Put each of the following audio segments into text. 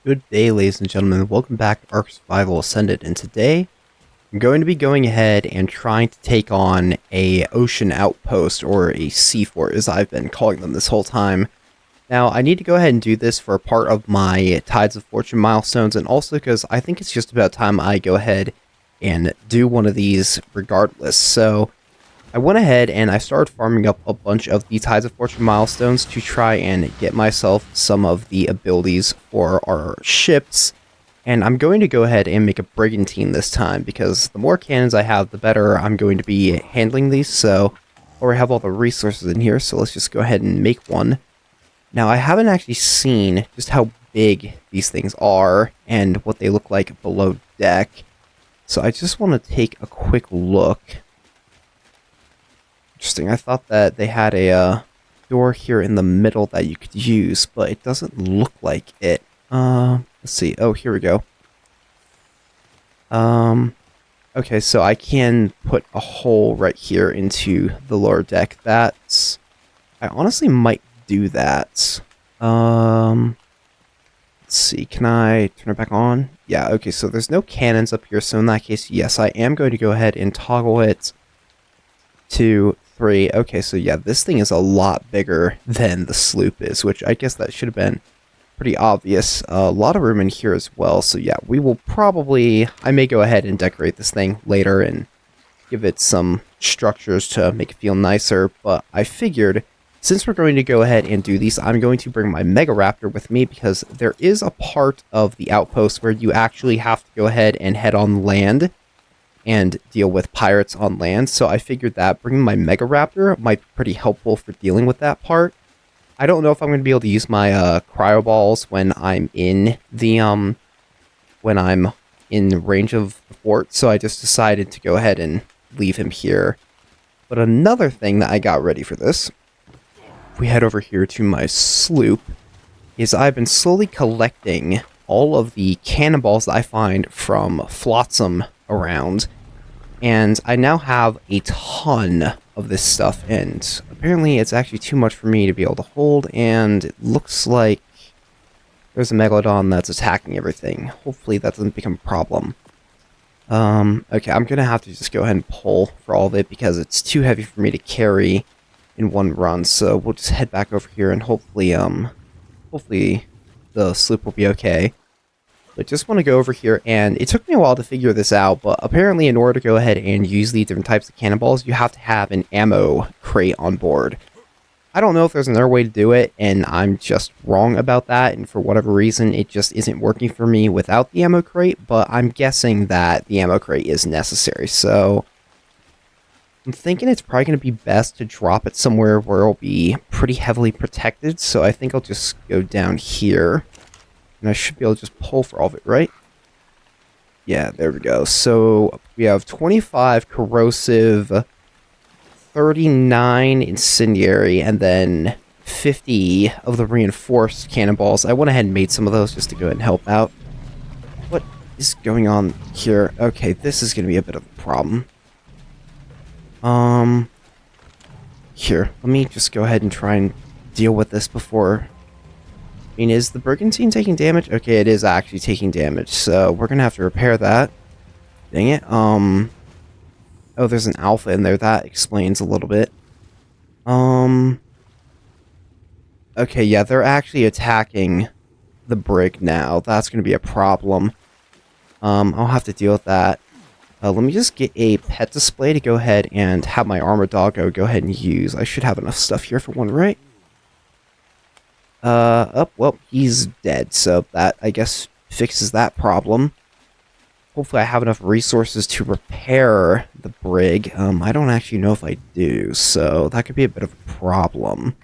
Good day, ladies and gentlemen. Welcome back to ARK Survival Ascended, and today I'm going to be going ahead and trying to take on a ocean outpost, or a sea fort, as I've been calling them this whole time. Now, I need to go ahead and do this for a part of my Tides of Fortune milestones, and also because I think it's just about time I go ahead and do one of these regardless. So, I went ahead and I started farming up a bunch of the Tides of Fortune milestones to try and get myself some of the abilities for our ships. And I'm going to go ahead and make a Brigantine this time, because the more cannons I have, the better I'm going to be handling these. So, or I have all the resources in here, so let's just go ahead and make one. Now, I haven't actually seen just how big these things are and what they look like below deck. So I just want to take a quick look. Interesting. I thought that they had a door here in the middle that you could use, but it doesn't look like it. Let's see. Oh, here we go. Okay, so I can put a hole right here into the lower deck. I honestly might do that. Let's see. Can I turn it back on? Yeah, okay, so there's no cannons up here, so in that case, yes, I am going to go ahead and toggle it to 3. Okay, so yeah, this thing is a lot bigger than the sloop is, which I guess that should have been pretty obvious. A lot of room in here as well, so yeah, we will probably... I may go ahead and decorate this thing later and give it some structures to make it feel nicer, but I figured since we're going to go ahead and do these, I'm going to bring my Mega Raptor with me, because there is a part of the outpost where you actually have to go ahead and head on land and deal with pirates on land, so I figured that bringing my Mega Raptor might be pretty helpful for dealing with that part. I don't know if I'm going to be able to use my cryo balls when I'm in the range of the fort, so I just decided to go ahead and leave him here. But another thing that I got ready for this, if we head over here to my sloop, is I've been slowly collecting all of the cannonballs that I find from Flotsam around. And I now have a ton of this stuff, and apparently it's actually too much for me to be able to hold, and it looks like there's a Megalodon that's attacking everything. Hopefully that doesn't become a problem. Okay, I'm gonna have to just go ahead and pull for all of it, because it's too heavy for me to carry in one run, so we'll just head back over here, and hopefully the sloop will be okay. But just want to go over here, and it took me a while to figure this out, but apparently in order to go ahead and use the different types of cannonballs, you have to have an ammo crate on board. I don't know if there's another way to do it, and I'm just wrong about that, and for whatever reason, it just isn't working for me without the ammo crate, but I'm guessing that the ammo crate is necessary, so I'm thinking it's probably going to be best to drop it somewhere where it'll be pretty heavily protected, so I think I'll just go down here. And I should be able to just pull for all of it, right? Yeah, there we go. So we have 25 corrosive, 39 incendiary, and then 50 of the reinforced cannonballs. I went ahead and made some of those just to go ahead and help out. What is going on here? Okay, this is going to be a bit of a problem. Here, let me just go ahead and try and deal with this before... I mean, is the Brigantine taking damage? Okay, it is actually taking damage, so we're gonna have to repair that. Dang it. Oh, there's an alpha in there. That explains a little bit. Okay, yeah, they're actually attacking the Brig now. That's gonna be a problem. I'll have to deal with that. Let me just get a pet display to go ahead and have my armor doggo go ahead and use. I should have enough stuff here for one, right? Well, he's dead, so that, I guess, fixes that problem. Hopefully I have enough resources to repair the Brig. I don't actually know if I do, so that could be a bit of a problem.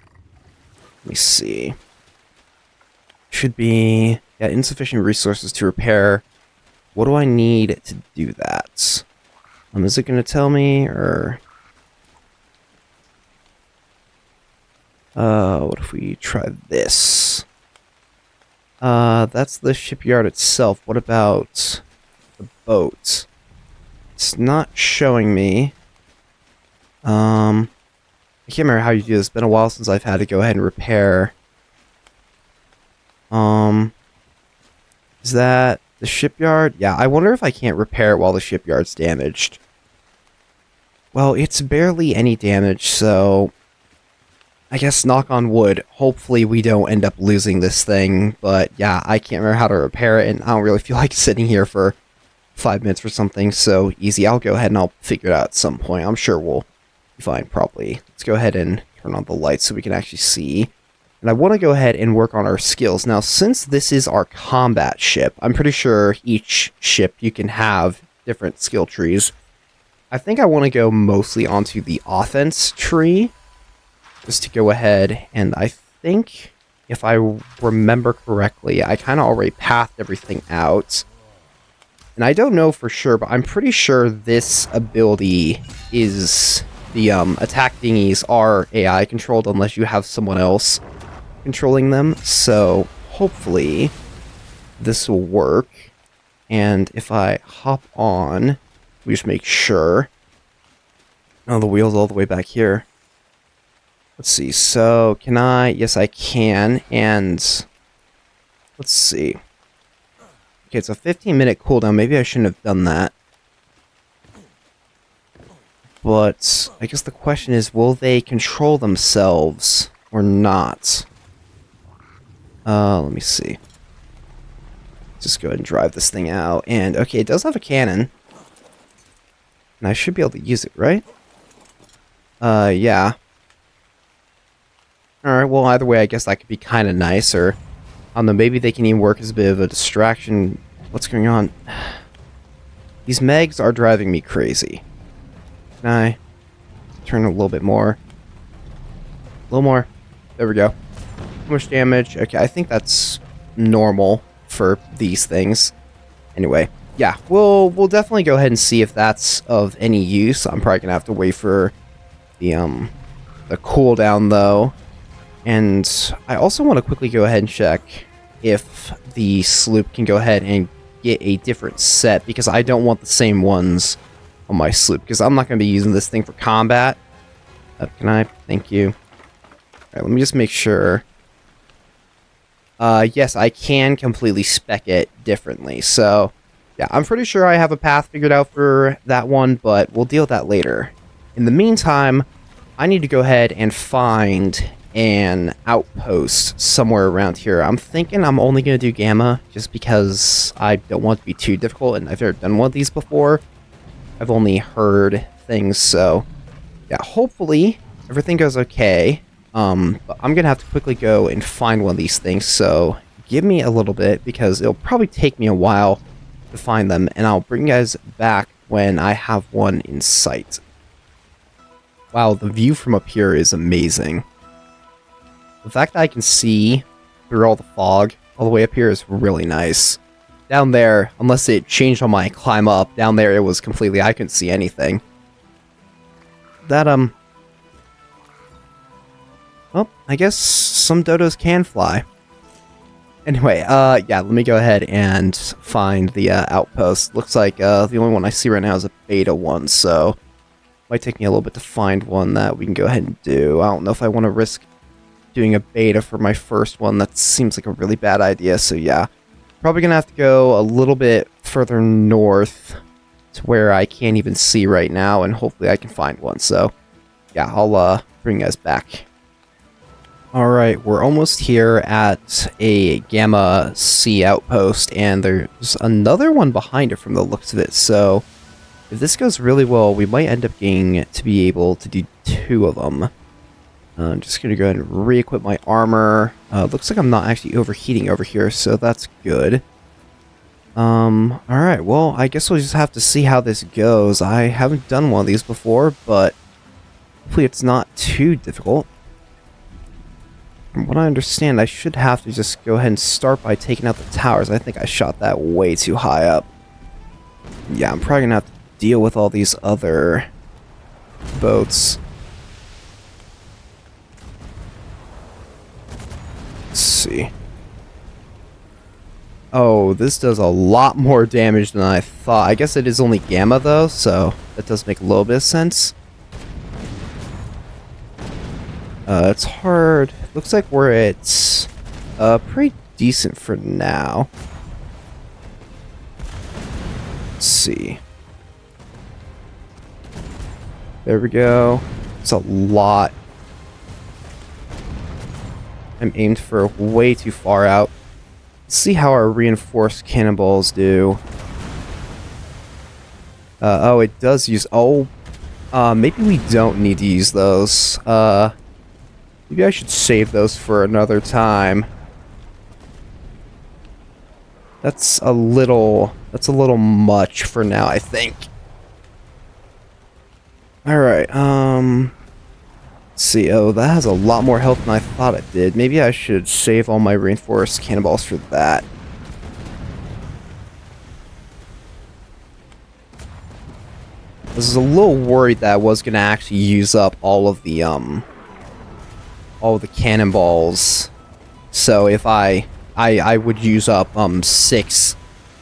Let me see. Should be, yeah, insufficient resources to repair. What do I need to do that? Is it going to tell me, or... what if we try this? That's the shipyard itself. What about the boat? It's not showing me. I can't remember how you do this. It's been a while since I've had to go ahead and repair Is that the shipyard? Yeah, I wonder if I can't repair it while the shipyard's damaged. Well, it's barely any damage, so I guess knock on wood, hopefully we don't end up losing this thing, but yeah, I can't remember how to repair it, and I don't really feel like sitting here for 5 minutes or something, so easy. I'll go ahead and I'll figure it out at some point. I'm sure we'll be fine, probably. Let's go ahead and turn on the lights so we can actually see. And I want to go ahead and work on our skills. Now, since this is our combat ship, I'm pretty sure each ship you can have different skill trees. I think I want to go mostly onto the offense tree, just to go ahead, and I think, if I remember correctly, I kind of already pathed everything out. And I don't know for sure, but I'm pretty sure this ability is the attack thingies are AI controlled unless you have someone else controlling them. So hopefully this will work. And if I hop on, we just make sure. Oh, the wheel's all the way back here. Let's see. So can I? Yes, I can. And let's see. Okay, it's a 15-minute cooldown. Maybe I shouldn't have done that. But I guess the question is, will they control themselves or not? Let me see. Just go ahead and drive this thing out. And, okay, it does have a cannon. And I should be able to use it, right? Yeah. Alright, well, either way, I guess that could be kind of nice, or I don't know, maybe they can even work as a bit of a distraction. What's going on? These Megs are driving me crazy. Can I turn a little bit more? A little more. There we go. Too much damage. Okay, I think that's normal for these things. Anyway, yeah, we'll definitely go ahead and see if that's of any use. I'm probably gonna have to wait for the cooldown though. And I also want to quickly go ahead and check if the sloop can go ahead and get a different set, because I don't want the same ones on my sloop, because I'm not going to be using this thing for combat. Can I? Thank you. Alright, let me just make sure. Yes, I can completely spec it differently. So, yeah, I'm pretty sure I have a path figured out for that one, but we'll deal with that later. In the meantime, I need to go ahead and find an outpost somewhere around here. I'm thinking I'm only going to do Gamma, just because I don't want it to be too difficult, and I've never done one of these before. I've only heard things, so yeah, hopefully everything goes okay. But I'm going to have to quickly go and find one of these things, so give me a little bit, because it'll probably take me a while to find them, and I'll bring you guys back when I have one in sight. Wow, the view from up here is amazing. The fact that I can see through all the fog all the way up here is really nice. Down there, unless it changed on my climb up, down there it was completely, I couldn't see anything. That, well, I guess some dodos can fly. Anyway, yeah, let me go ahead and find the outpost. Looks like the only one I see right now is a beta one, so might take me a little bit to find one that we can go ahead and do. I don't know if I want to risk doing a beta for my first one. That seems like a really bad idea, so yeah. Probably gonna have to go a little bit further north to where I can't even see right now, and hopefully I can find one. So yeah, I'll bring you guys back. Alright, we're almost here at a Gamma C outpost, and there's another one behind it from the looks of it, so if this goes really well, we might end up getting to be able to do 2 of them. I'm just going to go ahead and re-equip my armor. Looks like I'm not actually overheating over here, so that's good. Alright, well, I guess we'll just have to see how this goes. I haven't done one of these before, but hopefully it's not too difficult. From what I understand, I should have to just go ahead and start by taking out the towers. I think I shot that way too high up. Yeah, I'm probably going to have to deal with all these other boats. Let's see. Oh, this does a lot more damage than I thought. I guess it is only Gamma, though, so that does make a little bit of sense. It's hard. Looks like we're at pretty decent for now. Let's see. There we go. It's a lot. I'm aimed for way too far out. Let's see how our reinforced cannonballs do. Oh, it does use... Oh, maybe we don't need to use those. Maybe I should save those for another time. That's a little much for now, I think. Alright, let's see. Oh, that has a lot more health than I thought it did. Maybe I should save all my reinforced cannonballs for that. I was a little worried that I was gonna actually use up all of the cannonballs. So if I would use up 6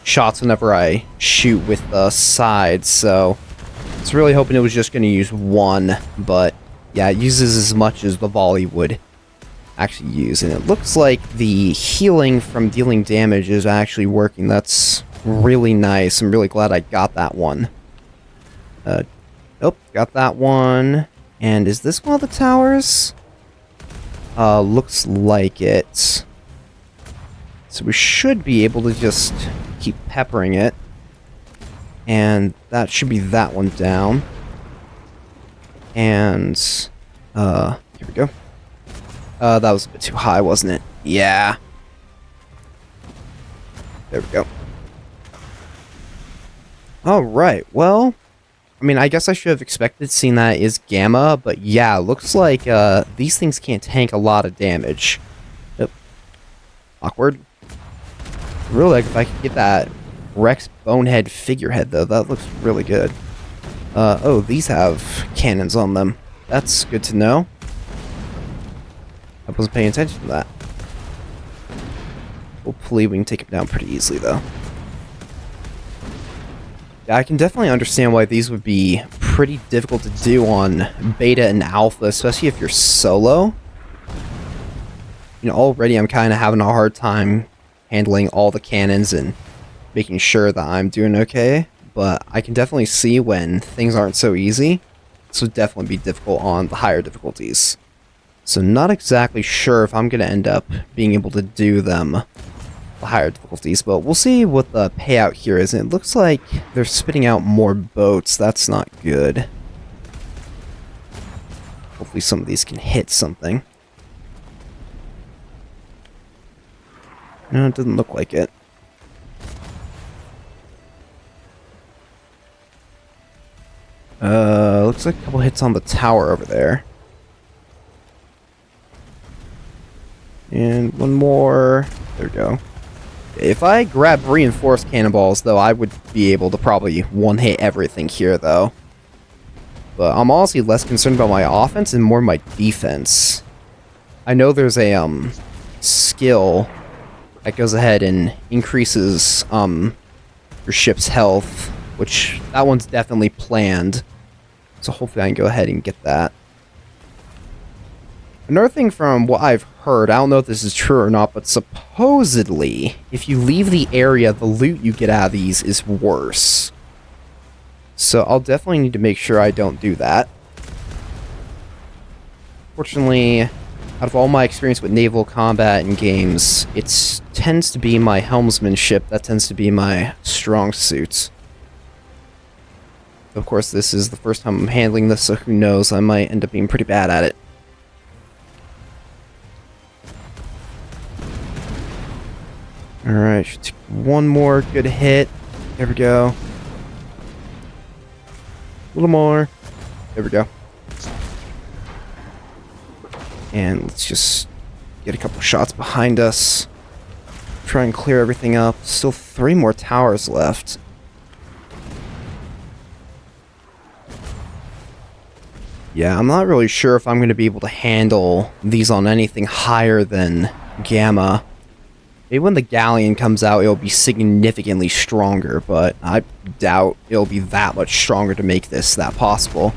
shots whenever I shoot with the sides. So I was really hoping it was just gonna use 1, but yeah, it uses as much as the volley would actually use, and it looks like the healing from dealing damage is actually working. That's really nice. I'm really glad I got that one. Oh, got that one. And is this one of the towers? Looks like it. So we should be able to just keep peppering it. And that should be that one down. And, here we go. That was a bit too high, wasn't it? Yeah. There we go. Alright, well... I mean, I guess I should have expected seeing that is Gamma, but yeah, looks like these things can't tank a lot of damage. Yep. Awkward. Really like if I could get that Rex Bonehead figurehead, though. That looks really good. Oh, these have cannons on them. That's good to know. I wasn't paying attention to that. Hopefully we can take him down pretty easily, though. Yeah, I can definitely understand why these would be pretty difficult to do on beta and alpha, especially if you're solo. You know, already I'm kind of having a hard time handling all the cannons and making sure that I'm doing okay, but I can definitely see when things aren't so easy. This would definitely be difficult on the higher difficulties. So not exactly sure if I'm going to end up being able to do them the higher difficulties, but we'll see what the payout here is. And it looks like they're spitting out more boats. That's not good. Hopefully some of these can hit something. No, it doesn't look like it. Looks like a couple hits on the tower over there. And one more. There we go. If I grab reinforced cannonballs, though, I would be able to probably one-hit everything here, though. But I'm honestly less concerned about my offense and more my defense. I know there's a, skill that goes ahead and increases, your ship's health, which, that one's definitely planned. So hopefully I can go ahead and get that. Another thing from what I've heard, I don't know if this is true or not, but supposedly, if you leave the area, the loot you get out of these is worse. So I'll definitely need to make sure I don't do that. Fortunately, out of all my experience with naval combat in games, it tends to be my helmsmanship that tends to be my strong suit. Of course, this is the first time I'm handling this, so who knows, I might end up being pretty bad at it. Alright, should take one more good hit. There we go. A little more. There we go. And let's just get a couple shots behind us. Try and clear everything up. Still 3 more towers left. Yeah, I'm not really sure if I'm going to be able to handle these on anything higher than Gamma. Maybe when the Galleon comes out, it'll be significantly stronger, but I doubt it'll be that much stronger to make this that possible.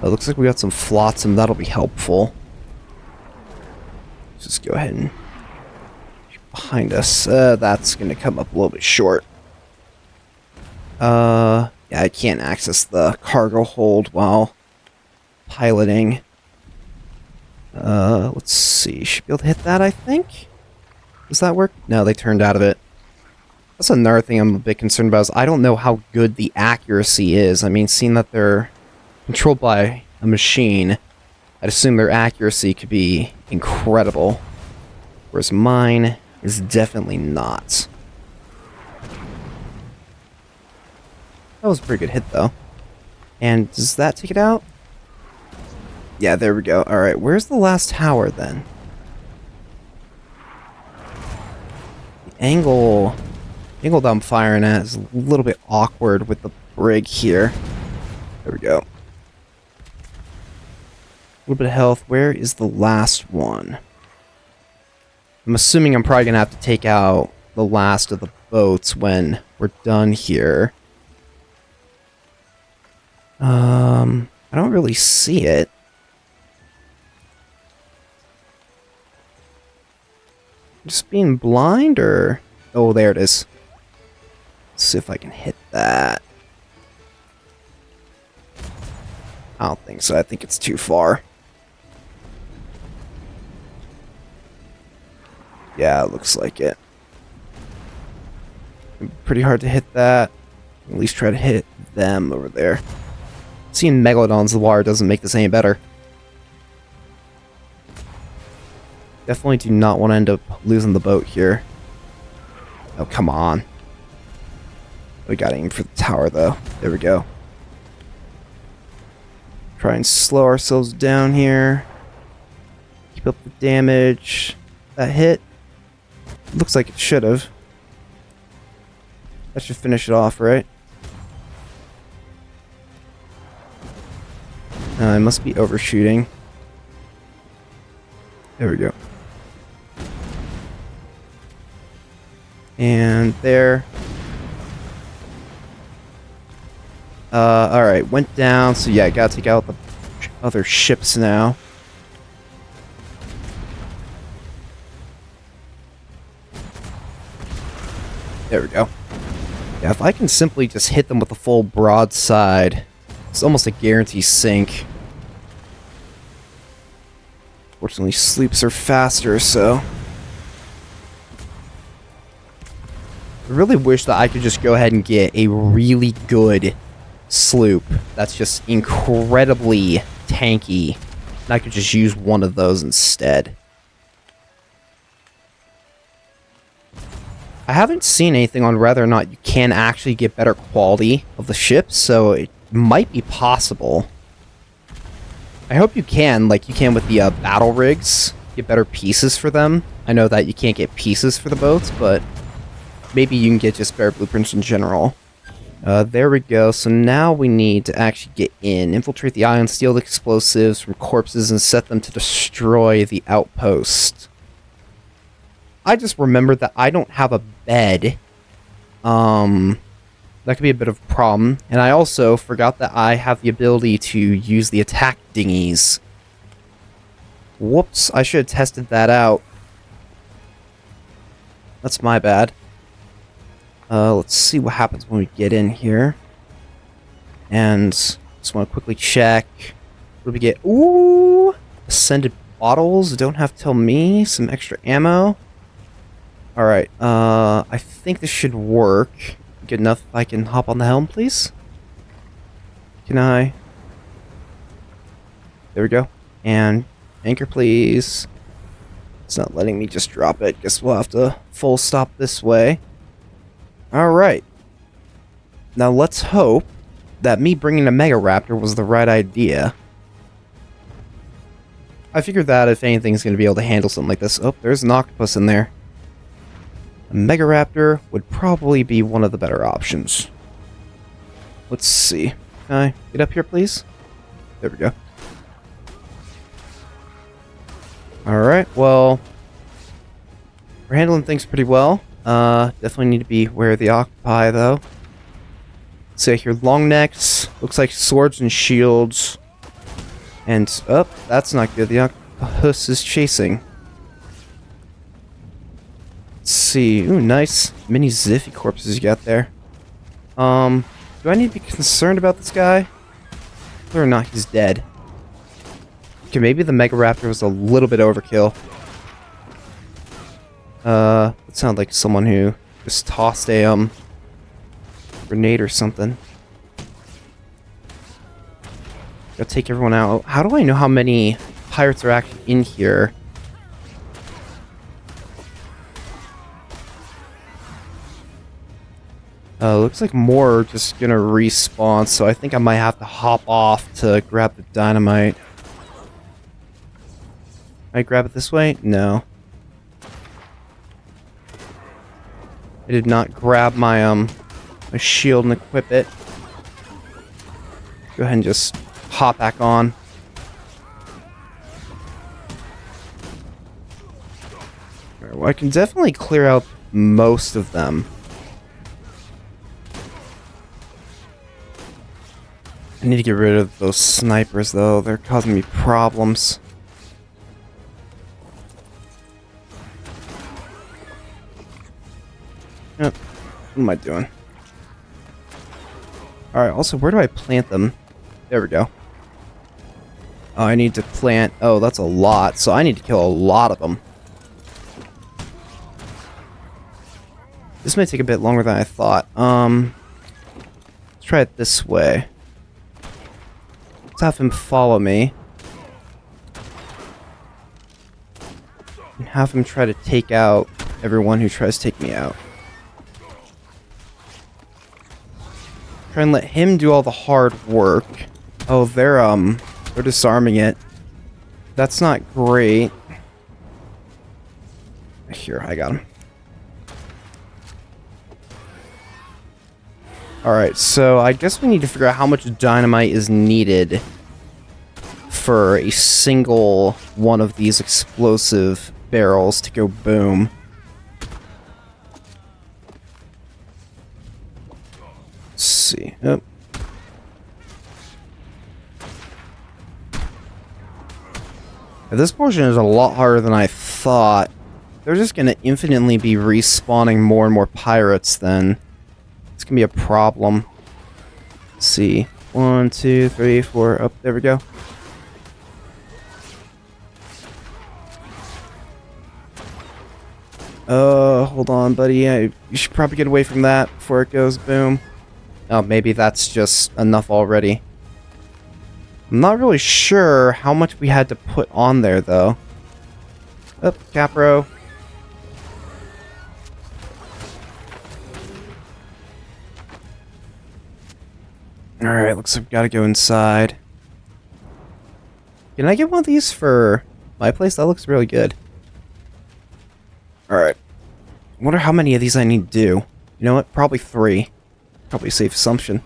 It looks like we got some flotsam, that'll be helpful. Let's just go ahead and behind us. That's going to come up a little bit short. Yeah, I can't access the cargo hold while piloting. Let's see. Should be able to hit that, I think? Does that work? No, they turned out of it. That's another thing I'm a bit concerned about is I don't know how good the accuracy is. I mean, seeing that they're controlled by a machine, I'd assume their accuracy could be incredible. Whereas mine is definitely not. That was a pretty good hit, though. And does that take it out? Yeah, there we go. Alright, where's the last tower, then? The angle that I'm firing at is a little bit awkward with the Brig here. There we go. A little bit of health. Where is the last one? I'm assuming I'm probably going to have to take out the last of the boats when we're done here. I don't really see it. Just being blind, or... Oh, there it is. Let's see if I can hit that. I don't think so. I think it's too far. Yeah, it looks like it. Pretty hard to hit that. At least try to hit them over there. Seeing Megalodons in the water doesn't make this any better. Definitely do not want to end up losing the boat here. Oh, come on. We gotta aim for the tower, though. There we go. Try and slow ourselves down here. Keep up the damage. That hit. Looks like it should have. That should finish it off, right? I must be overshooting. There we go. And there. Alright, went down, so yeah, I gotta take out the other ships now. There we go. Yeah, if I can simply just hit them with a full broadside, it's almost a guarantee sink. Fortunately, sleeps are faster, so... I really wish that I could just go ahead and get a really good sloop that's just incredibly tanky, and I could just use one of those instead. I haven't seen anything on whether or not you can actually get better quality of the ships, so it might be possible. I hope you can, like you can with the battle rigs, get better pieces for them. I know that you can't get pieces for the boats, but maybe you can get just better blueprints in general. There we go. So now we need to actually get in, infiltrate the island, steal the explosives from corpses, and set them to destroy the outpost. I just remembered that I don't have a bed. That could be a bit of a problem. And I also forgot that I have the ability to use the attack dinghies. Whoops, I should have tested that out. That's my bad. Let's see what happens when we get in here. And just want to quickly check. What do we get? Ooh! Ascended bottles. Don't have to tell me. Some extra ammo. Alright, I think this should work. Good enough if I can hop on the helm, please? Can I? There we go. And anchor, please. It's not letting me just drop it. Guess we'll have to full stop this way. Alright. Now let's hope that me bringing a Mega Raptor was the right idea. I figured that if anything's going to be able to handle something like this... Oh, there's an octopus in there. A Mega Raptor would probably be one of the better options. Let's see. Can I get up here, please? There we go. Alright, well... we're handling things pretty well. Definitely need to be aware of the octopi, though. Let's see here, long necks. Looks like swords and shields. And, oh, that's not good. The octopus is chasing. Let's see. Ooh, nice mini Ziffy corpses you got there. Do I need to be concerned about this guy? Whether or not he's dead. Okay, maybe the Mega Raptor was a little bit overkill. It sounded like someone who just tossed a, grenade or something. Gotta take everyone out. How do I know how many pirates are actually in here? Looks like more are just gonna respawn, so I think I might have to hop off to grab the dynamite. Can I grab it this way? No. I did not grab my, my shield and equip it. Go ahead and just hop back on. Alright, well, I can definitely clear out most of them. I need to get rid of those snipers, though. They're causing me problems. Yep. What am I doing? Alright, also, where do I plant them? There we go. Oh, I need to plant... Oh, that's a lot. So I need to kill a lot of them. This may take a bit longer than I thought. Let's try it this way. Let's have him follow me. And have him try to take out everyone who tries to take me out. Try and let him do all the hard work. Oh, they're disarming it. That's not great. Here, I got him. Alright, so I guess we need to figure out how much dynamite is needed for a single one of these explosive barrels to go boom. Let's see. Oh. This portion is a lot harder than I thought. They're just going to infinitely be respawning more and more pirates then. It's going to be a problem. Let's see. 1, 2, 3, 4. Oh, there we go. Hold on, buddy. You should probably get away from that before it goes boom. Oh, maybe that's just enough already. I'm not really sure how much we had to put on there, though. Oh, Capro. Alright, looks like we gotta go inside. Can I get one of these for my place? That looks really good. Alright. I wonder how many of these I need to do. You know what? Probably 3. Probably a safe assumption.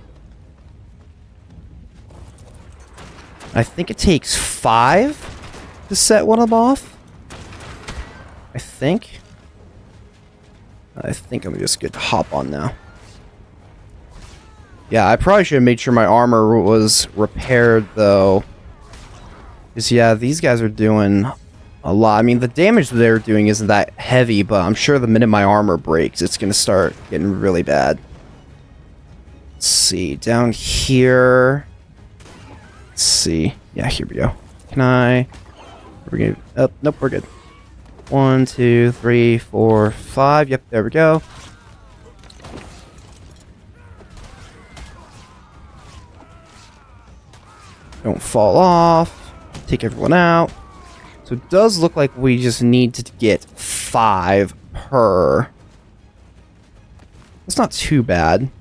I think it takes 5 to set one of them off. I think I'm just good to hop on now. Yeah, I probably should have made sure my armor was repaired, though. Because, yeah, these guys are doing a lot. I mean, the damage they're doing isn't that heavy, but I'm sure the minute my armor breaks, it's going to start getting really bad. Let's see. Down here... Let's see. Yeah, here we go. Can I... We're gonna... Oh, nope, we're good. 1, 2, 3, 4, 5. Yep, there we go. Don't fall off. Take everyone out. So it does look like we just need to get 5 per. That's not too bad.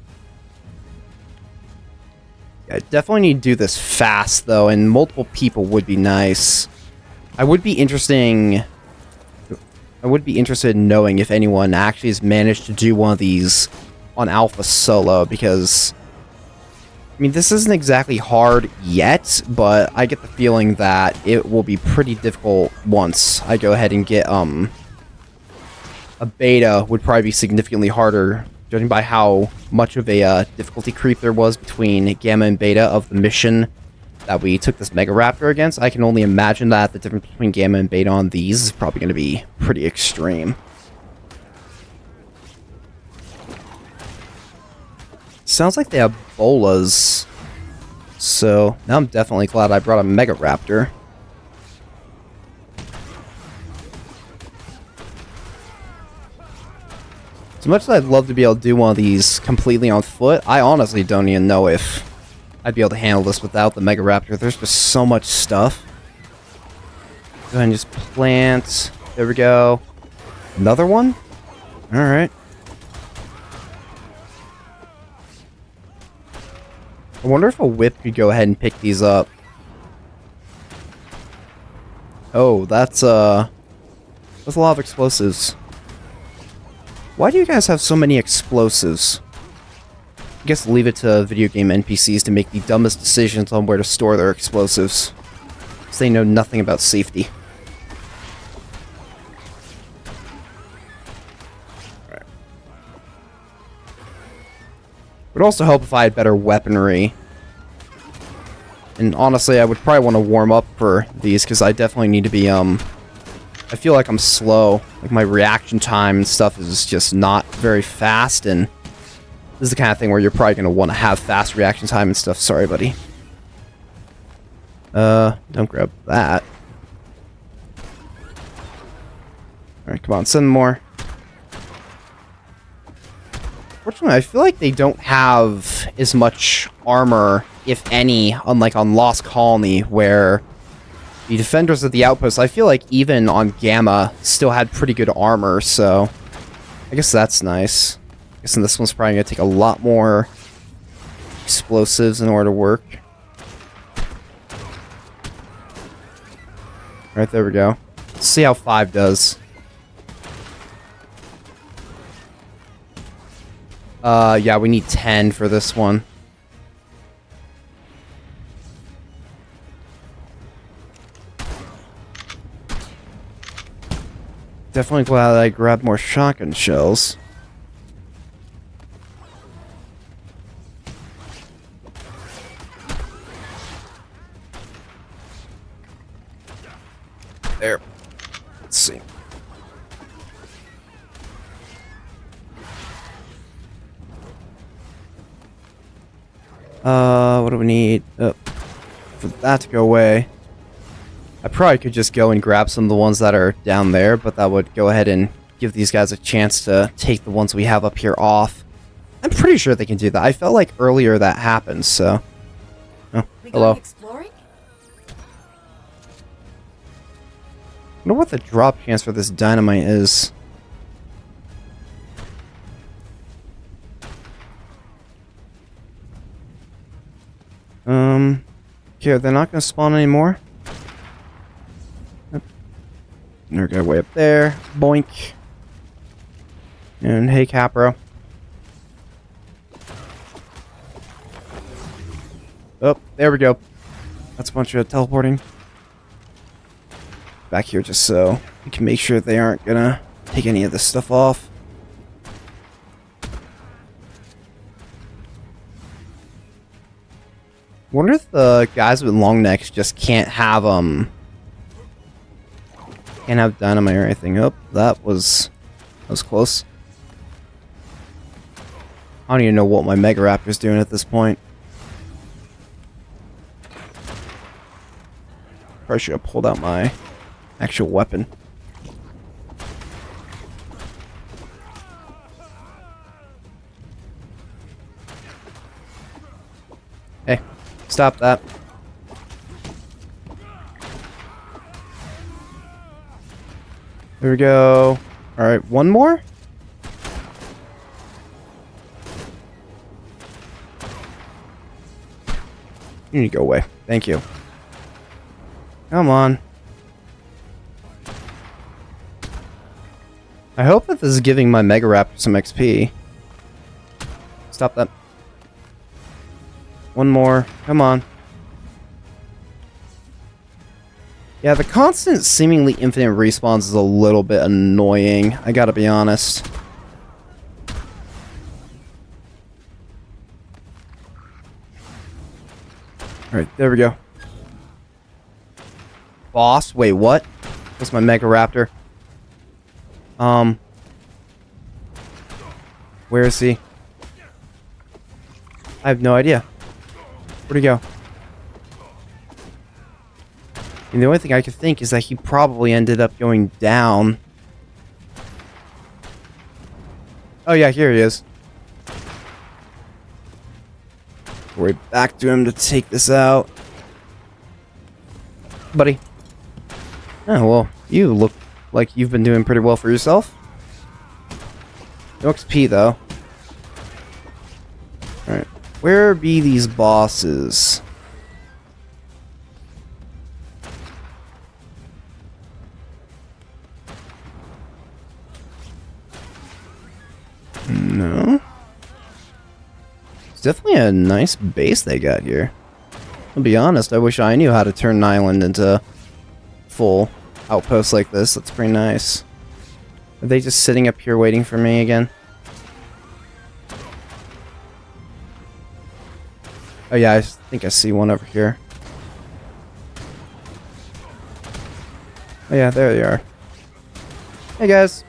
I definitely need to do this fast, though, and multiple people would be nice. I would be interested in knowing if anyone actually has managed to do one of these on Alpha solo, because I mean, this isn't exactly hard yet, but I get the feeling that it will be pretty difficult once I go ahead and get, a beta would probably be significantly harder, judging by how much of a, difficulty creep there was between Gamma and Beta of the mission that we took this Mega Raptor against. I can only imagine that the difference between Gamma and Beta on these is probably going to be pretty extreme. Sounds like they have bolas. So, now I'm definitely glad I brought a Mega Raptor. As much as I'd love to be able to do one of these completely on foot, I honestly don't even know if I'd be able to handle this without the Mega Raptor. There's just so much stuff. Go ahead and just plant. There we go. Another one? Alright. I wonder if a whip could go ahead and pick these up. Oh, that's a lot of explosives. Why do you guys have so many explosives? I guess leave it to video game NPCs to make the dumbest decisions on where to store their explosives. Because they know nothing about safety. Right. Would also help if I had better weaponry. And honestly, I would probably want to warm up for these, because I definitely need to be, I feel like I'm slow. Like, my reaction time and stuff is just not very fast, and this is the kind of thing where you're probably going to want to have fast reaction time and stuff. Sorry, buddy. Don't grab that. Alright, come on, send more. Fortunately, I feel like they don't have as much armor, if any, unlike on Lost Colony, where the defenders of the Outpost, I feel like even on Gamma, still had pretty good armor, so I guess that's nice. I guess this one's probably going to take a lot more explosives in order to work. Alright, there we go. Let's see how 5 does. Yeah, we need 10 for this one. Definitely glad I grabbed more shotgun shells. There. Let's see. What do we need? For that to go away. I probably could just go and grab some of the ones that are down there, but that would go ahead and give these guys a chance to take the ones we have up here off. I'm pretty sure they can do that. I felt like earlier that happened, so... Oh, hello. Exploring? I wonder what the drop chance for this dynamite is. Okay, they're not going to spawn anymore. They're going way up there. Boink. And hey, Capro. Oh, there we go. That's a bunch of teleporting. Back here just so we can make sure they aren't going to take any of this stuff off. Wonder if the guys with long necks just can't have dynamite or anything. Oh, that was close. I don't even know what my Mega Raptor's doing at this point. Probably should have pulled out my actual weapon. Hey, stop that. There we go. Alright, one more? You need to go away. Thank you. Come on. I hope that this is giving my Mega Raptor some XP. Stop that. One more. Come on. Yeah, the constant, seemingly infinite respawns is a little bit annoying. I gotta be honest. Alright, there we go. Boss? Wait, what? That's my Mega Raptor. Where is he? I have no idea. Where'd he go? And the only thing I could think is that he probably ended up going down. Oh yeah, here he is. We're back to him to take this out. Buddy. Oh, well, you look like you've been doing pretty well for yourself. No XP, though. Alright. Where be these bosses? No. It's definitely a nice base they got here. I'll be honest, I wish I knew how to turn an island into full outpost like this. That's pretty nice. Are they just sitting up here waiting for me again? Oh yeah, I think I see one over here. Oh yeah, there they are. Hey guys,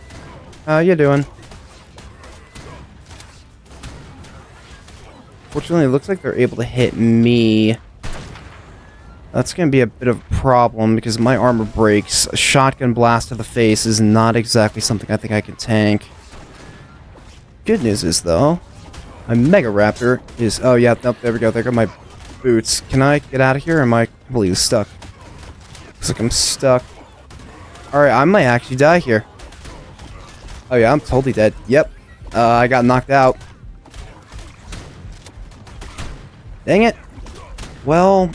how you doing? Fortunately, it looks like they're able to hit me. That's going to be a bit of a problem because my armor breaks. A shotgun blast to the face is not exactly something I think I can tank. Good news is, though, my Mega Raptor is... Oh, yeah, nope, there we go. There go my boots. Can I get out of here or am I completely stuck? Looks like I'm stuck. Alright, I might actually die here. Oh, yeah, I'm totally dead. Yep. I got knocked out. Dang it. Well,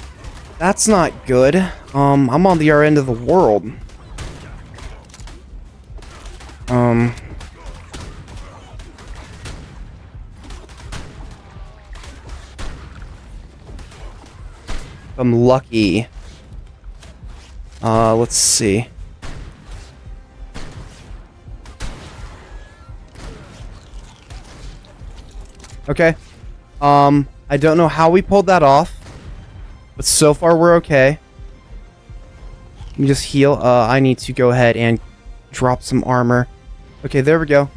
that's not good. I'm on the other end of the world. I'm lucky. Let's see. Okay. I don't know how we pulled that off, but so far we're okay. Let me just heal. I need to go ahead and drop some armor. Okay, there we go.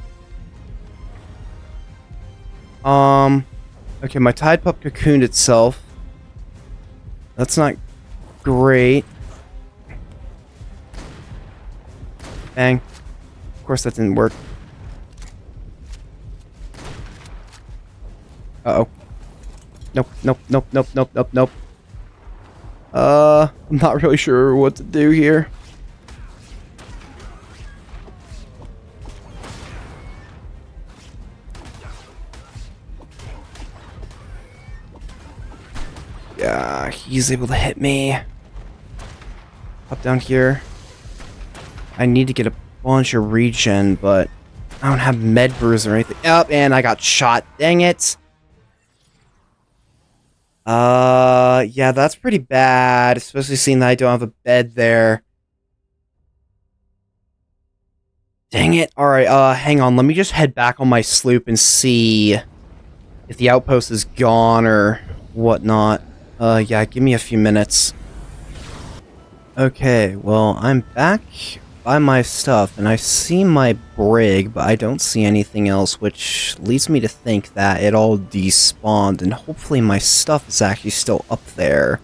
Okay, my Tide Pup cocooned itself. That's not great. Bang. Of course that didn't work. Uh-oh. Nope, nope, nope, nope, nope, nope, nope. I'm not really sure what to do here. Yeah, he's able to hit me. Up down here. I need to get a bunch of regen, but I don't have med brews or anything. Oh, and I got shot. Dang it. Yeah, that's pretty bad, especially seeing that I don't have a bed there. Dang it. Alright, hang on. Let me just head back on my sloop and see if the outpost is gone or whatnot. Yeah, give me a few minutes. Okay, well, I'm back by my stuff, and I see my Brig, but I don't see anything else, which leads me to think that it all despawned, and hopefully my stuff is actually still up there.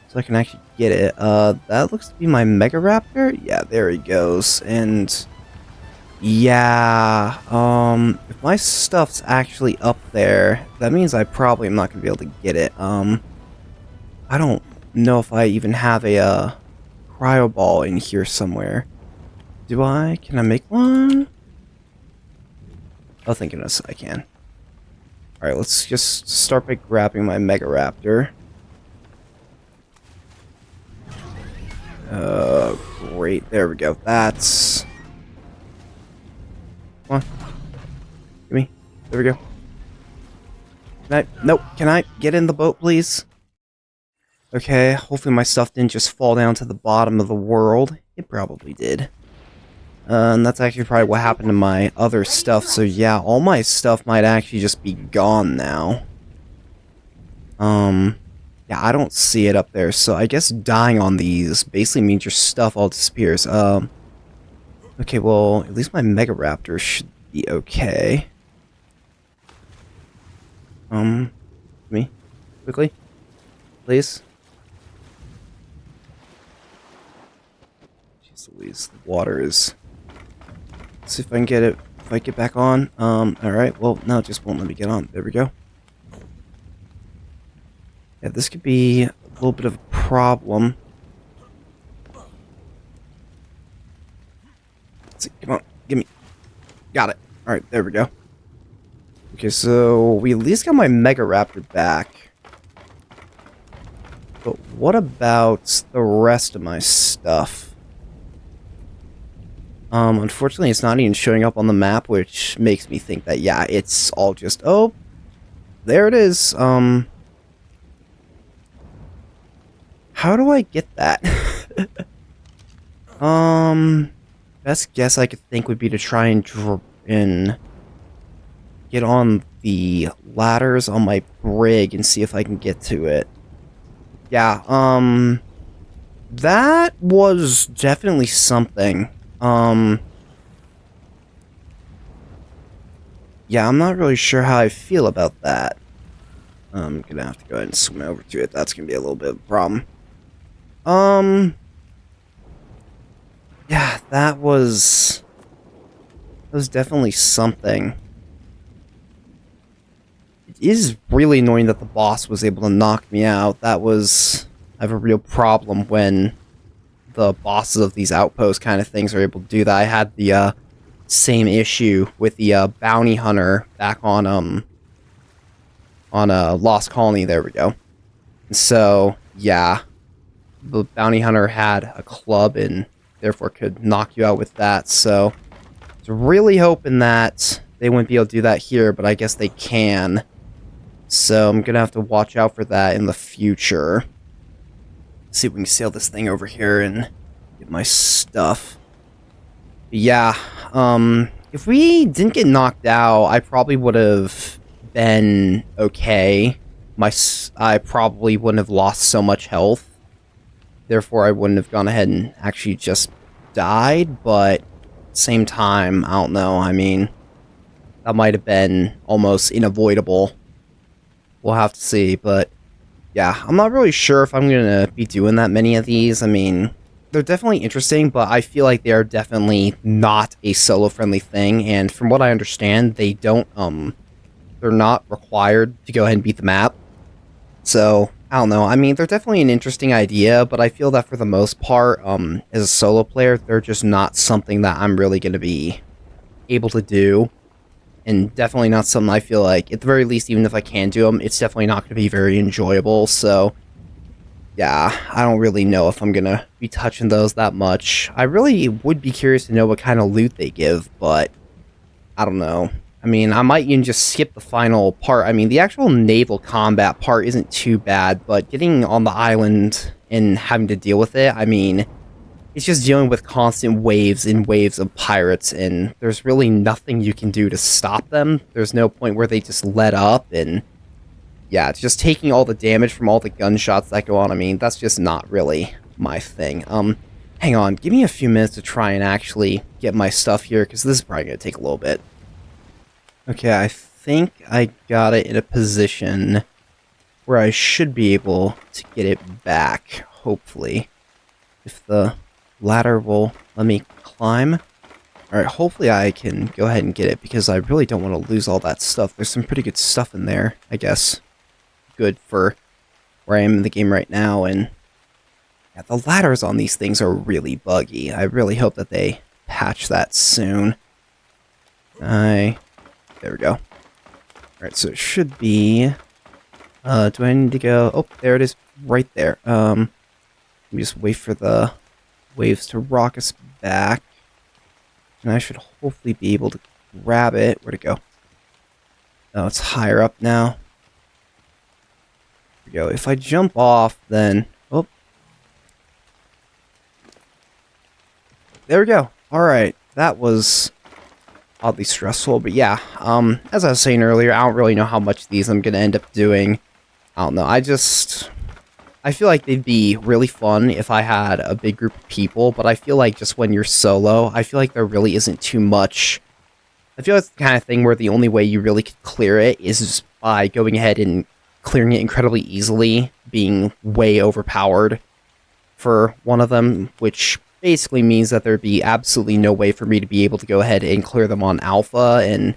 So I can actually get it. That looks to be my Mega Raptor? Yeah, there he goes, and... yeah, if my stuff's actually up there, that means I probably am not going to be able to get it. I don't know if I even have a, cryo ball in here somewhere. Do I? Can I make one? Oh, thank goodness I can. Alright, let's just start by grabbing my Mega Raptor. Great. There we go. That's... come on. Give me. There we go. Can I... nope. Can I get in the boat, please? Okay, hopefully my stuff didn't just fall down to the bottom of the world. It probably did. And that's actually probably what happened to my other stuff, so yeah, all my stuff might actually just be gone now. Yeah, I don't see it up there, so I guess dying on these basically means your stuff all disappears. Okay, well, at least my Mega Raptor should be okay. me. Quickly. Please. Jeez Louise, the water is... Let's see if I can get it, if I get back on. Alright, well, no, it just won't let me get on. There we go. Yeah, this could be a little bit of a problem. Let's see, come on, give me. Got it. Alright, there we go. Okay, so we at least got my Mega Raptor back. But what about the rest of my stuff? Unfortunately, it's not even showing up on the map, which makes me think that, yeah, it's all just, oh, there it is. How do I get that? Best guess I could think would be to try and get on the ladders on my brig and see if I can get to it. Yeah, that was definitely something. Yeah, I'm not really sure how I feel about that. I'm gonna have to go ahead and swim over to it. That's gonna be a little bit of a problem. Yeah, that was definitely something. It is really annoying that the boss was able to knock me out. I have a real problem when the bosses of these outposts kind of things are able to do that. I had the same issue with the bounty hunter back on Lost Colony. There we go. So yeah, the bounty hunter had a club and therefore could knock you out with that. So I was really hoping that they wouldn't be able to do that here, but I guess they can. So I'm gonna have to watch out for that in the future. See if we can sail this thing over here and get my stuff. But yeah, if we didn't get knocked out, I probably would have been okay. I probably wouldn't have lost so much health. Therefore, I wouldn't have gone ahead and actually just died. But at the same time, I don't know. I mean, that might have been almost unavoidable. We'll have to see, but yeah, I'm not really sure if I'm going to be doing that many of these. I mean, they're definitely interesting, but I feel like they are definitely not a solo-friendly thing, and from what I understand, they're not required to go ahead and beat the map. So, I don't know. I mean, they're definitely an interesting idea, but I feel that for the most part, as a solo player, they're just not something that I'm really going to be able to do. And definitely not something I feel like, at the very least, even if I can do them, it's definitely not going to be very enjoyable. So, yeah, I don't really know if I'm going to be touching those that much. I really would be curious to know what kind of loot they give, but I don't know. I mean, I might even just skip the final part. I mean, the actual naval combat part isn't too bad, but getting on the island and having to deal with it, I mean, it's just dealing with constant waves and waves of pirates, and there's really nothing you can do to stop them. There's no point where they just let up, and yeah, it's just taking all the damage from all the gunshots that go on. I mean, that's just not really my thing. Hang on, give me a few minutes to try and actually get my stuff here, because this is probably going to take a little bit. Okay, I think I got it in a position where I should be able to get it back, hopefully. If the ladder will let me climb. Alright, hopefully I can go ahead and get it, because I really don't want to lose all that stuff. There's some pretty good stuff in there, I guess. Good for where I am in the game right now, and yeah, the ladders on these things are really buggy. I really hope that they patch that soon. There we go. Alright, so it should be... do I need to go... Oh, there it is, right there. Let me just wait for the waves to rock us back. And I should hopefully be able to grab it. Where'd it go? Oh, it's higher up now. There we go. If I jump off, then... Oh. There we go. Alright. That was oddly stressful. But yeah, as I was saying earlier, I don't really know how much of these I'm going to end up doing. I don't know. I feel like they'd be really fun if I had a big group of people, but I feel like just when you're solo, I feel like there really isn't too much. I feel it's the kind of thing where the only way you really could clear it is by going ahead and clearing it incredibly easily, being way overpowered for one of them, which basically means that there'd be absolutely no way for me to be able to go ahead and clear them on alpha, and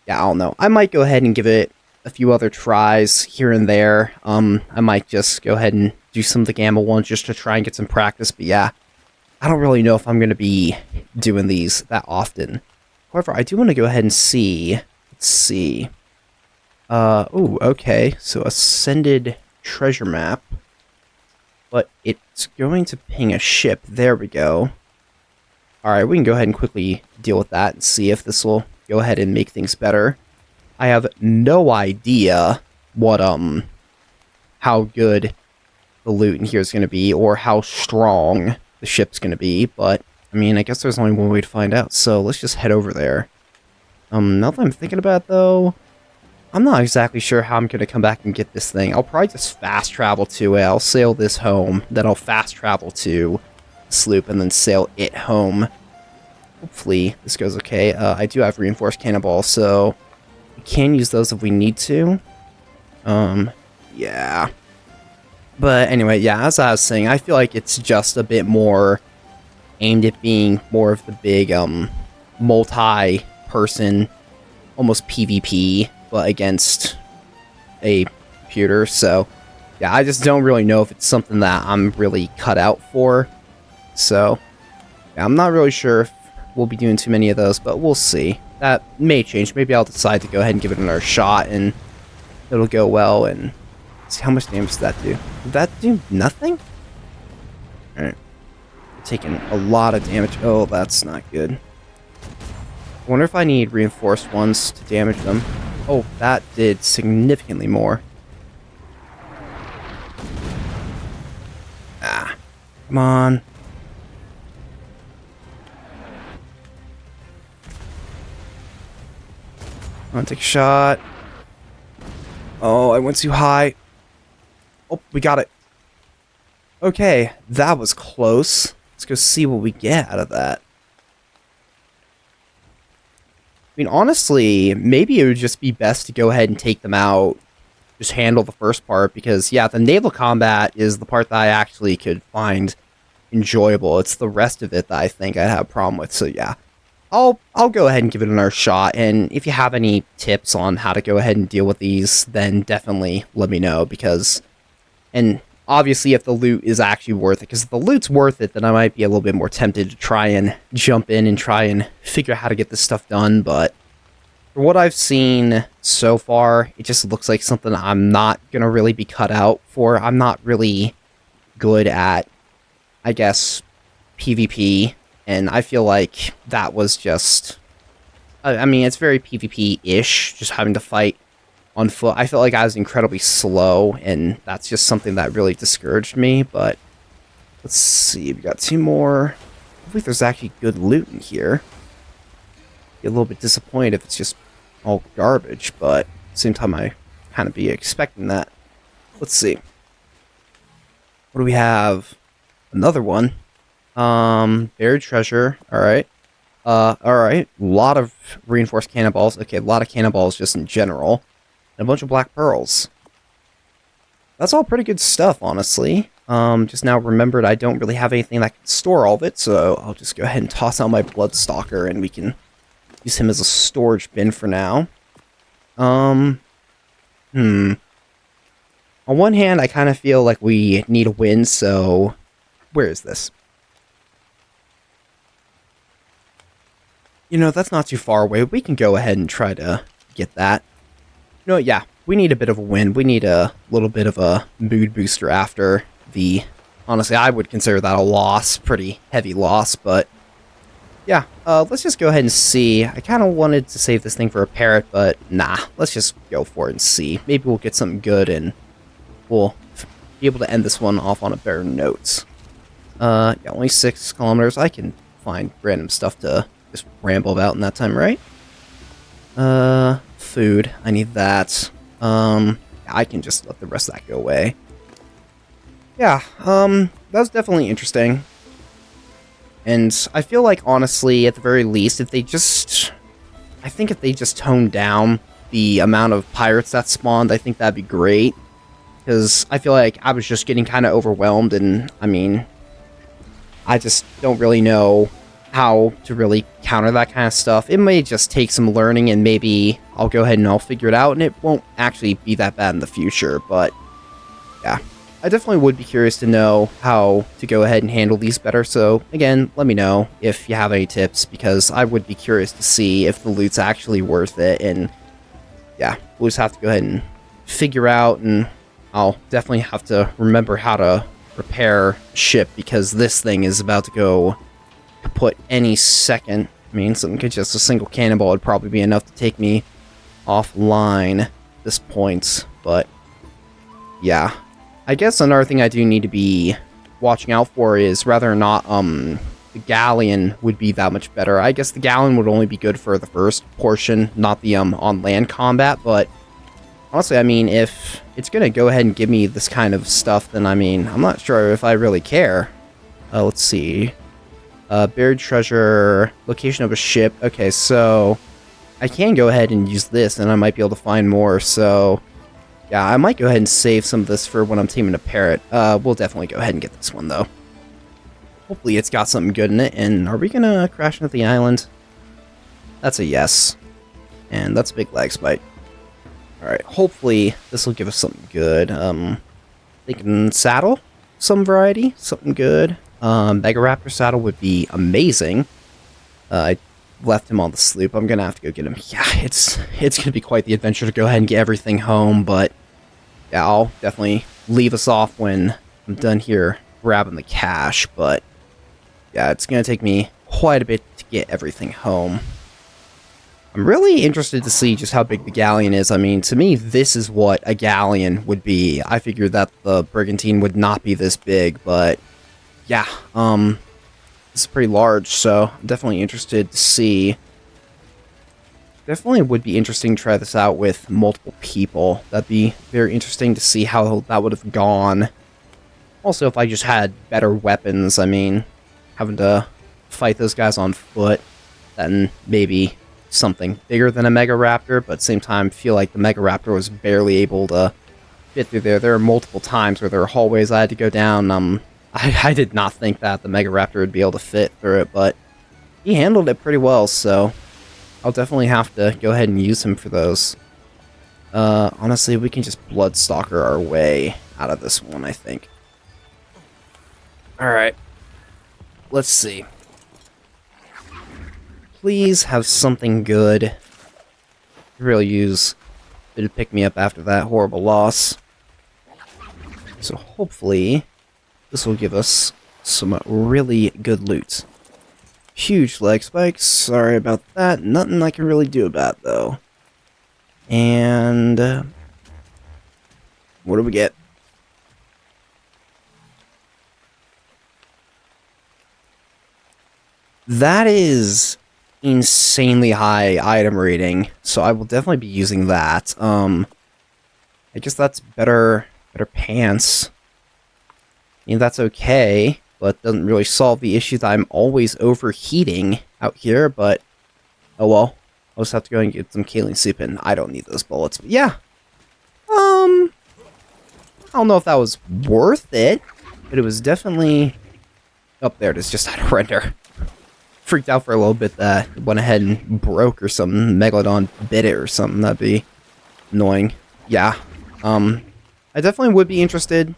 yeah, I don't know. I might go ahead and give it a few other tries here and there. I might just go ahead and do some of the gamma ones just to try and get some practice, but yeah, I don't really know if I'm going to be doing these that often. However, I do want to go ahead and see. Let's see. Oh, okay. So Ascended treasure map. But it's going to ping a ship. There we go. Alright, we can go ahead and quickly deal with that and see if this will go ahead and make things better. I have no idea what, how good the loot in here is going to be, or how strong the ship's going to be, but, I mean, I guess there's only one way to find out, so let's just head over there. Now that I'm thinking about it, though, I'm not exactly sure how I'm going to come back and get this thing. I'll probably just fast travel to it. I'll sail this home, then I'll fast travel to the sloop, and then sail it home. Hopefully, this goes okay. I do have reinforced cannonballs, so we can use those if we need to. Yeah. But anyway, yeah, as I was saying, I feel like it's just a bit more aimed at being more of the big, multi-person, almost PvP, but against a computer, so yeah, I just don't really know if it's something that I'm really cut out for, so yeah, I'm not really sure if we'll be doing too many of those, but we'll see. That may change. Maybe I'll decide to go ahead and give it another shot, and it'll go well, and see how much damage does that do. Did that do nothing? Alright. Taking a lot of damage. Oh, that's not good. I wonder if I need reinforced ones to damage them. Oh, that did significantly more. Ah, come on. I'm gonna take a shot. Oh, I went too high. Oh, we got it. Okay, that was close. Let's go see what we get out of that. I mean, honestly, maybe it would just be best to go ahead and take them out. Just handle the first part, because, yeah, the naval combat is the part that I actually could find enjoyable. It's the rest of it that I think I'd have a problem with, so yeah. I'll go ahead and give it another shot, and if you have any tips on how to go ahead and deal with these, then definitely let me know, because... And obviously, if the loot is actually worth it, because if the loot's worth it, then I might be a little bit more tempted to try and jump in and try and figure out how to get this stuff done, but for what I've seen so far, it just looks like something I'm not going to really be cut out for. I'm not really good at, I guess, PvP, and I feel like that was just... I mean, it's very PvP-ish, just having to fight on foot. I felt like I was incredibly slow, and that's just something that really discouraged me, but let's see, we got two more. Hopefully there's actually good loot in here. Be a little bit disappointed if it's just all garbage, but at the same time I kind of be expecting that. Let's see. What do we have? Another one. Buried treasure, alright. Alright, a lot of reinforced cannonballs. Okay, a lot of cannonballs just in general. And a bunch of black pearls. That's all pretty good stuff, honestly. Just now remembered I don't really have anything that can store all of it, so I'll just go ahead and toss out my Bloodstalker, and we can use him as a storage bin for now. On one hand, I kind of feel like we need a win, so... Where is this? You know, that's not too far away. We can go ahead and try to get that. You know, yeah, we need a bit of a win. We need a little bit of a mood booster after the... Honestly, I would consider that a loss. Pretty heavy loss, but... Yeah, let's just go ahead and see. I kind of wanted to save this thing for a parrot, but nah. Let's just go for it and see. Maybe we'll get something good, and we'll be able to end this one off on a better note. Yeah, only 6 kilometers. I can find random stuff to just ramble about in that time, right? Food. I need that. I can just let the rest of that go away. Yeah, that was definitely interesting. And I feel like, honestly, at the very least, if they just... I think if they just toned down the amount of pirates that spawned, I think that'd be great. Because I feel like I was just getting kind of overwhelmed, and I mean, I just don't really know how to really counter that kind of stuff. It may just take some learning, and maybe I'll go ahead and I'll figure it out, and it won't actually be that bad in the future, but yeah. I definitely would be curious to know how to go ahead and handle these better, so again, let me know if you have any tips, because I would be curious to see if the loot's actually worth it, and yeah, we'll just have to go ahead and figure out, and I'll definitely have to remember how to repair ship, because this thing is about to go kaput any second. I mean, just a single cannonball would probably be enough to take me offline at this point, but yeah. I guess another thing I do need to be watching out for is whether or not the Galleon would be that much better. I guess the Galleon would only be good for the first portion, not the on land combat, but honestly, I mean, if it's gonna go ahead and give me this kind of stuff, then I mean, I'm not sure if I really care. Let's see. Buried treasure, location of a ship. Okay, so I can go ahead and use this, and I might be able to find more, so yeah, I might go ahead and save some of this for when I'm teaming a parrot. We'll definitely go ahead and get this one, though. Hopefully it's got something good in it, and are we gonna crash into the island? That's a yes. And that's a big lag spike. Alright, hopefully this will give us something good. Thinking saddle? Some variety? Something good. Mega Raptor saddle would be amazing. I left him on the sloop. I'm gonna have to go get him. Yeah, it's gonna be quite the adventure to go ahead and get everything home, but yeah, I'll definitely leave us off when I'm done here grabbing the cash, but yeah, it's gonna take me quite a bit to get everything home. I'm really interested to see just how big the Galleon is. I mean, to me, this is what a Galleon would be. I figured that the Brigantine would not be this big, but yeah, it's pretty large, so I'm definitely interested to see. Definitely would be interesting to try this out with multiple people. That'd be very interesting to see how that would have gone. Also, if I just had better weapons, I mean, having to fight those guys on foot, then maybe something bigger than a Mega Raptor, but at the same time, feel like the Mega Raptor was barely able to fit through there. There are multiple times where there are hallways I had to go down. I did not think that the Mega Raptor would be able to fit through it, but he handled it pretty well, so I'll definitely have to go ahead and use him for those. Honestly, we can just Bloodstalker our way out of this one, I think. Alright. Let's see. Please have something good. Really use it to pick me up after that horrible loss. So hopefully this will give us some really good loot. Huge leg spikes. Sorry about that. Nothing I can really do about it, though. And what do we get? That is insanely high item rating, so I will definitely be using that. I guess that's better pants. I mean, that's okay, but doesn't really solve the issue that I'm always overheating out here, but oh well. I'll just have to go and get some Galleon soup, and I don't need those bullets. But yeah, I don't know if that was worth it, but it was definitely... Oh, there it is, just out of render. Freaked out for a little bit that it went ahead and broke or something. Megalodon bit it or something. That'd be annoying. Yeah. I definitely would be interested.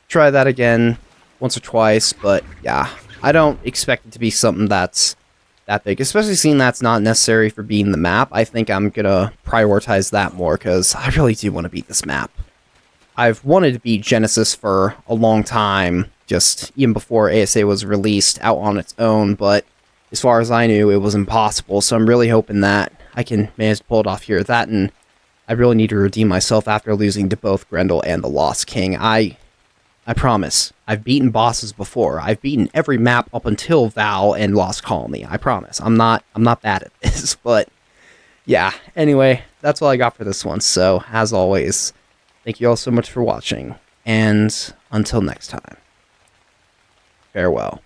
Try that again once or twice, but yeah, I don't expect it to be something that's that big, especially seeing that's not necessary for beating the map. I think I'm gonna prioritize that more, because I really do want to beat this map. I've wanted to beat Genesis for a long time, just even before ASA was released out on its own, but as far as I knew, it was impossible, so I'm really hoping that I can manage to pull it off here. That, and I really need to redeem myself after losing to both Grendel and the Lost King. I promise. I've beaten bosses before. I've beaten every map up until Val and Lost Colony. I promise. I'm not bad at this, but yeah. Anyway, that's all I got for this one. So, as always, thank you all so much for watching, and until next time, farewell.